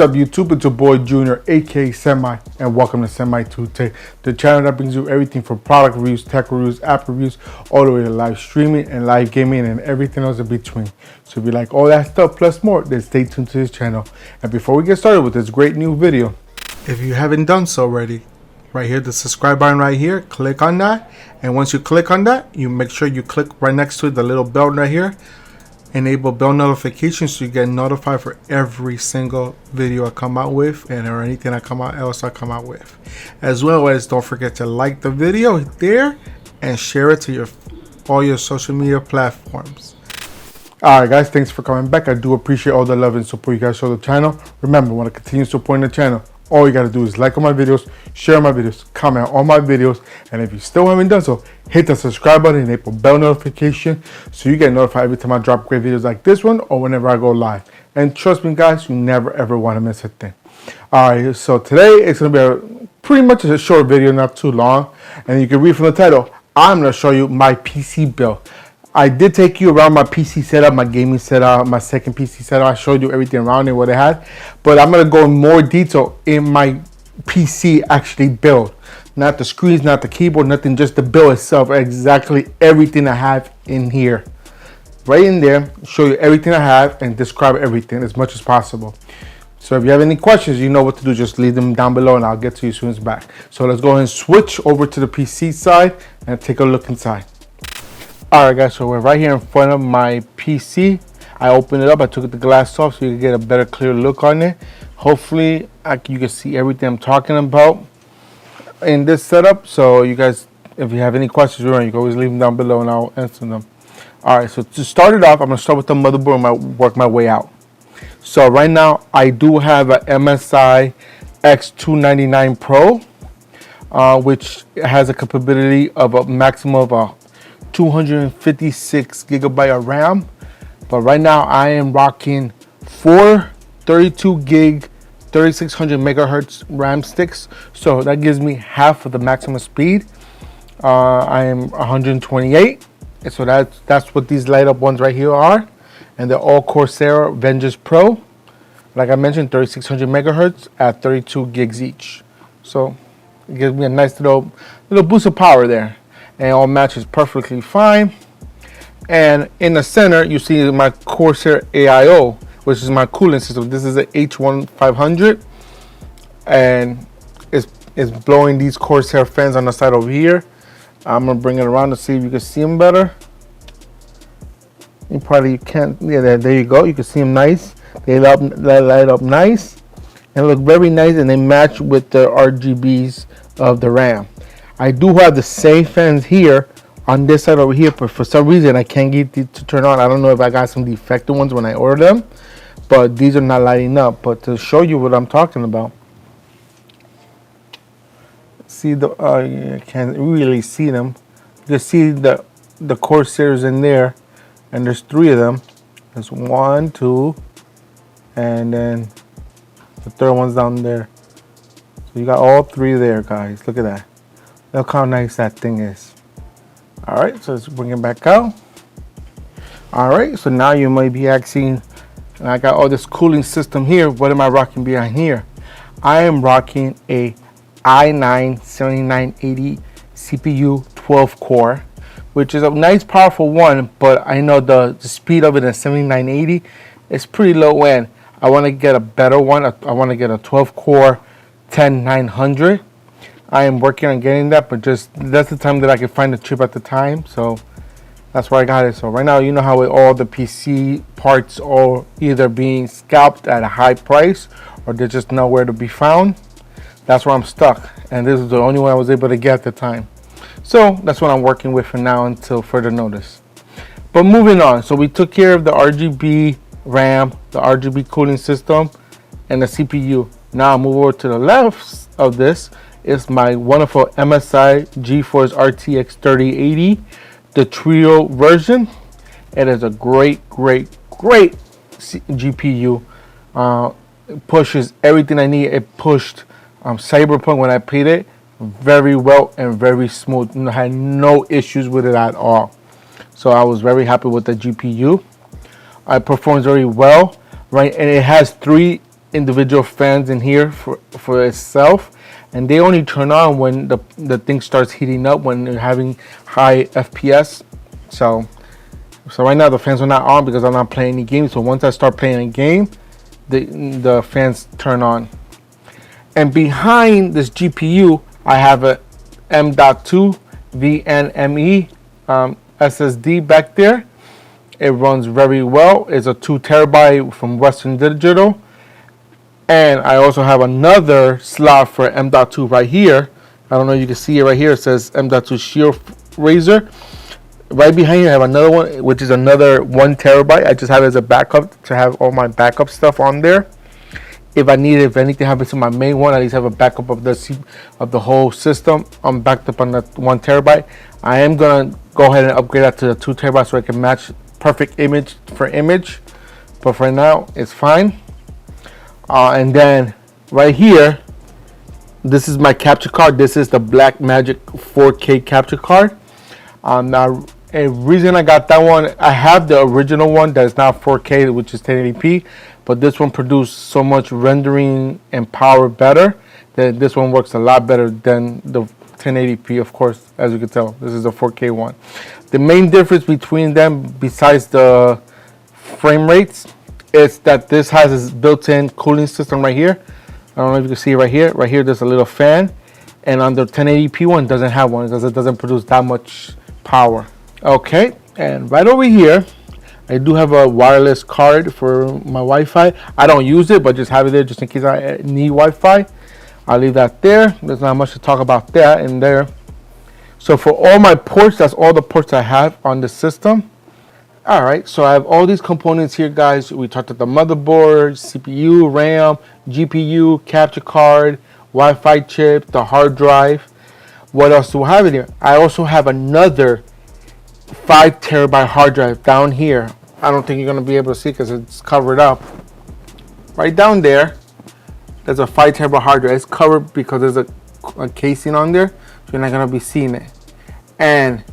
up YouTube, it's your boy Junior, aka Semi, and welcome to Semi 2 Tech, the channel that brings you everything from product reviews, tech reviews, app reviews, all the way to live streaming and live gaming and everything else in between. So if you like all that stuff plus more, then stay tuned to this channel. And before we get started with this great new video, if you haven't done so already, right here, the subscribe button right here, click on that. And once you click on that, you make sure you click right next to it, the little bell right here. Enable bell notifications so you get notified for every single video I come out with or anything I come out with. As well as don't forget to like the video there and share it to all your social media platforms. Alright guys, thanks for coming back. I do appreciate all the love and support you guys show the channel. Remember, want to continue supporting the channel, all you gotta do is like all my videos, share my videos, comment on my videos, and if you still haven't done so, hit the subscribe button and enable bell notification so you get notified every time I drop great videos like this one or whenever I go live. And trust me guys, you never ever want to miss a thing. Alright, so today it's gonna be pretty much a short video, not too long, and you can read from the title. I'm gonna show you my PC build. I did take you around my PC setup, my gaming setup, my second PC setup. I showed you everything around it, what it had. But I'm going to go in more detail in my PC actually build. Not the screens, not the keyboard, nothing, just the build itself. Exactly everything I have in here. Right in there, show you everything I have and describe everything as much as possible. So if you have any questions, you know what to do. Just leave them down below and I'll get to you as soon as back. So let's go ahead and switch over to the PC side and take a look inside. Alright guys, so we're right here in front of my PC. I opened it up, I took the glass off so you can get a better clear look on it. Hopefully you can see everything I'm talking about in this setup. So you guys, if you have any questions, you can always leave them down below and I'll answer them. Alright, so to start it off, I'm going to start with the motherboard and work my way out. So right now I do have a MSI X299 Pro, which has a capability of a maximum of 256 gigabyte of RAM, but right now I am rocking 4 32 gig 3600 megahertz RAM sticks, so that gives me half of the maximum speed. I am 128, and so that's what these light up ones right here are, and they're all Corsair Vengeance Pro. Like I mentioned, 3600 megahertz at 32 gigs each, so it gives me a nice little boost of power there. And all matches perfectly fine. And in the center you see my Corsair AIO, which is my cooling system. This is an H1500 and it's blowing these Corsair fans on the side over here. I'm gonna bring it around to see if you can see them better. You probably can't. Yeah, there you go. You can see them nice. They light up nice and look very nice, and they match with the RGBs of the RAM. I do have the same fans here on this side over here, but for some reason I can't get these to turn on. I don't know if I got some defective ones when I ordered them, but these are not lighting up. But to show you what I'm talking about, see you can't really see them. You see the Corsairs in there, and there's 3 of them. There's 1, 2, and then the third one's down there. So you got all 3 there, guys. Look at that. Look how nice that thing is. Alright, so let's bring it back out. Alright, so now you might be asking, I got all this cooling system here. What am I rocking behind here? I am rocking a i9-7980 CPU 12 core, which is a nice powerful one, but I know the speed of it in 7980 is pretty low end. I want to get a better one. I want to get a 12 core 10900. I am working on getting that, but just that's the time that I can find the chip at the time, so that's where I got it. So right now, you know how with all the PC parts are either being scalped at a high price or they're just nowhere to be found. That's where I'm stuck, and this is the only one I was able to get at the time. So that's what I'm working with for now until further notice. But moving on, so we took care of the RGB RAM, the RGB cooling system, and the CPU. Now I'll move over to the left of this. Is my wonderful Msi Geforce Rtx 3080, the Trio version. It is a great GPU. It pushes everything I need. It pushed Cyberpunk when I played it very well and very smooth. I had no issues with it at all. So I was very happy with the GPU. It performs very well, right? And it has 3 individual fans in here for itself, and they only turn on when the thing starts heating up, when you're having high FPS. So right now the fans are not on because I'm not playing any games. So once I start playing a game, the fans turn on. And behind this GPU, I have a M.2 VNMe SSD back there. It runs very well. It's a 2 terabyte from Western Digital. And I also have another slot for M.2 right here. I don't know if you can see it right here. It says M.2 Shield Razor. Right behind here, I have another one, which is another 1 terabyte. I just have it as a backup to have all my backup stuff on there. If anything happens to my main one, I at least have a backup of the whole system. I'm backed up on the 1 terabyte. I am gonna go ahead and upgrade that to the 2 terabyte so I can match perfect image for image. But for now, it's fine. And then right here, this is my capture card. This is the Blackmagic 4K capture card. Now, a reason I got that one, I have the original one that's not 4K, which is 1080p, but this one produced so much rendering and power better that this one works a lot better than the 1080p. Of course, as you can tell, this is a 4K one. The main difference between them, besides the frame rates, is that this has this built-in cooling system right here. I don't know if you can see it right here. Right here, there's a little fan, and on the 1080p one, doesn't have one because it doesn't produce that much power. Okay, and right over here, I do have a wireless card for my Wi-Fi. I don't use it, but just have it there just in case I need Wi-Fi. I'll leave that there. There's not much to talk about that in there. So for all my ports, that's all the ports I have on the system. All right, so I have all these components here, guys. We talked about the motherboard, CPU, RAM, GPU, capture card, Wi-Fi chip, the hard drive. What else do I have in here? I also have another 5 terabyte hard drive down here. I don't think you're gonna be able to see because it's covered up. Right down there, there's a 5 terabyte hard drive. It's covered because there's a casing on there, so you're not gonna be seeing it. And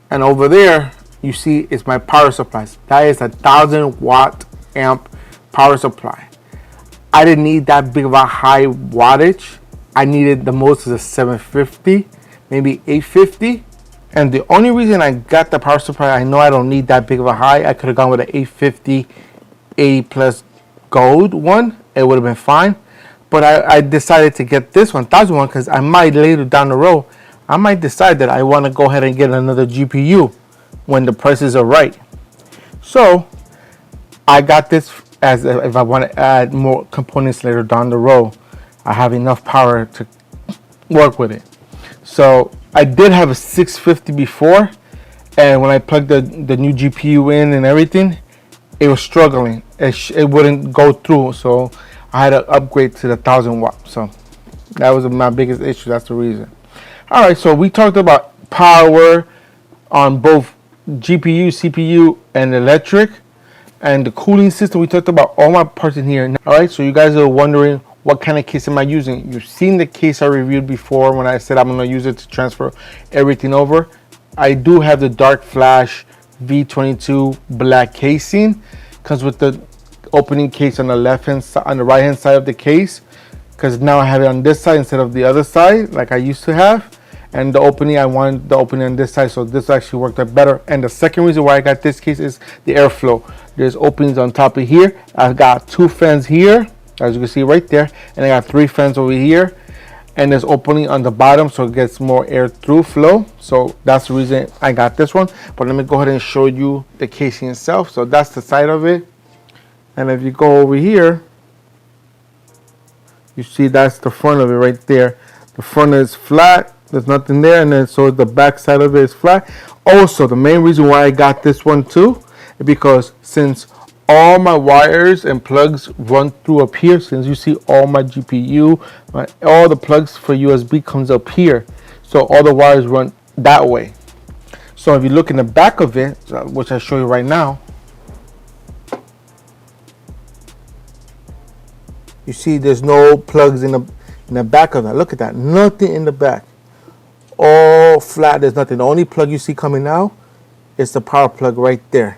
over there, you see it's my power supplies. That is a 1000 watt amp power supply. I didn't need that big of a high wattage. I needed the most is a 750, maybe 850. And the only reason I got the power supply, I know I don't need that big of a high. I could have gone with an 850, 80 plus gold one. It would have been fine. But I decided to get this 1000 one because I might later down the road, I might decide that I want to go ahead and get another GPU when the prices are right. So I got this as if I want to add more components later down the road, I have enough power to work with it. So I did have a 650 before, and when I plugged the new GPU in and everything, it was struggling. It wouldn't go through, so I had to upgrade to the 1000 watt. So that was my biggest issue. That's the reason. All right, so we talked about power on both GPU, CPU, and electric, and the cooling system. We talked about all my parts in here. All right, so you guys are wondering, what kind of case am I using? You've seen the case I reviewed before when I said I'm going to use it to transfer everything over. I do have the Dark Flash V22 black casing. Comes with the opening case on the left hand side, on the right hand side of the case, because now I have it on this side instead of the other side like I used to have. And the opening, I wanted the opening on this side, so this actually worked out better. And the second reason why I got this case is the airflow. There's openings on top of here. I've got 2 fans here, as you can see right there, and I got 3 fans over here, and there's opening on the bottom so it gets more air through flow. So that's the reason I got this one. But let me go ahead and show you the casing itself. So that's the side of it, and if you go over here, you see that's the front of it right there. The front is flat, there's nothing there, and then so the back side of it is flat. Also, the main reason why I got this one too is because since all my wires and plugs run through up here, since you see all my GPU, all the plugs for USB comes up here, so all the wires run that way. So if you look in the back of it, which I show you right now, you see there's no plugs in the back of that. Look at that, nothing in the back, all flat. There's nothing. The only plug you see coming out is the power plug right there.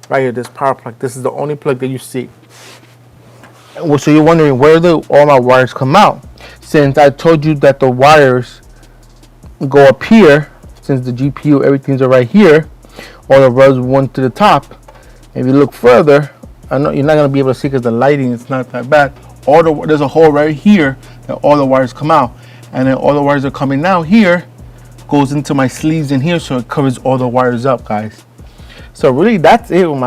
Right here, this power plug. This is the only plug that you see. Well, so you're wondering where do all my wires come out? Since I told you that the wires go up here, since the GPU, everything's right here, all the wires went to the top. If you look further, I know you're not gonna be able to see because the lighting is not that bad. There's a hole right here that all the wires come out, and then all the wires are coming out here, goes into my sleeves in here, so it covers all the wires up, guys. So really, that's it with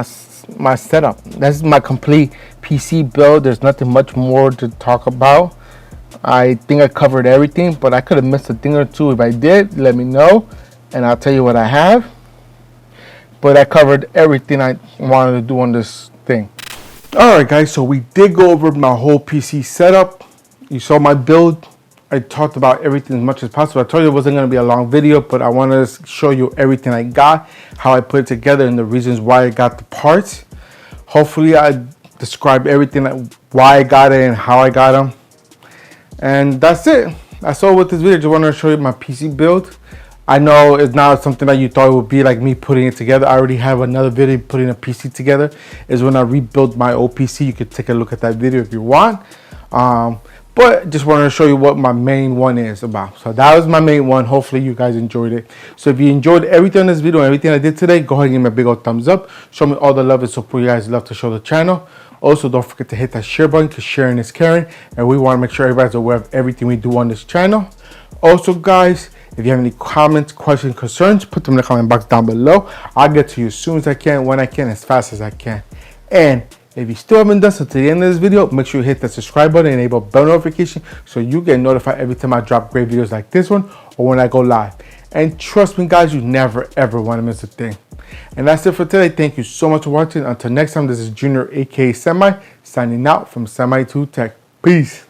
my setup. That's my complete PC build. There's nothing much more to talk about. I think I covered everything, but I could have missed a thing or two. If I did, let me know, and I'll tell you what I have. But I covered everything I wanted to do on this thing. Alright guys, so we did go over my whole PC setup. You saw my build. I talked about everything as much as possible. I told you it wasn't going to be a long video, but I wanted to show you everything I got, how I put it together, and the reasons why I got the parts. Hopefully I described everything, why I got it and how I got them. And that's it. That's all with this video. Just wanted to show you my PC build. I know it's not something that you thought it would be, like me putting it together. I already have another video putting a PC together. Is when I rebuilt my old PC. You could take a look at that video if you want. But just wanted to show you what my main one is about. So that was my main one. Hopefully you guys enjoyed it. So if you enjoyed everything in this video and everything I did today, go ahead and give me a big old thumbs up. Show me all the love and support you guys love to show the channel. Also, don't forget to hit that share button because sharing is caring. And we want to make sure everybody's aware of everything we do on this channel. Also, guys, if you have any comments, questions, concerns, put them in the comment box down below. I'll get to you as soon as I can, when I can, as fast as I can. And if you still haven't done so to the end of this video, make sure you hit that subscribe button and enable bell notification so you get notified every time I drop great videos like this one or when I go live. And trust me, guys, you never ever want to miss a thing. And that's it for today. Thank you so much for watching. Until next time, this is Junior, aka Semi, signing out from Semi2Tech. Peace.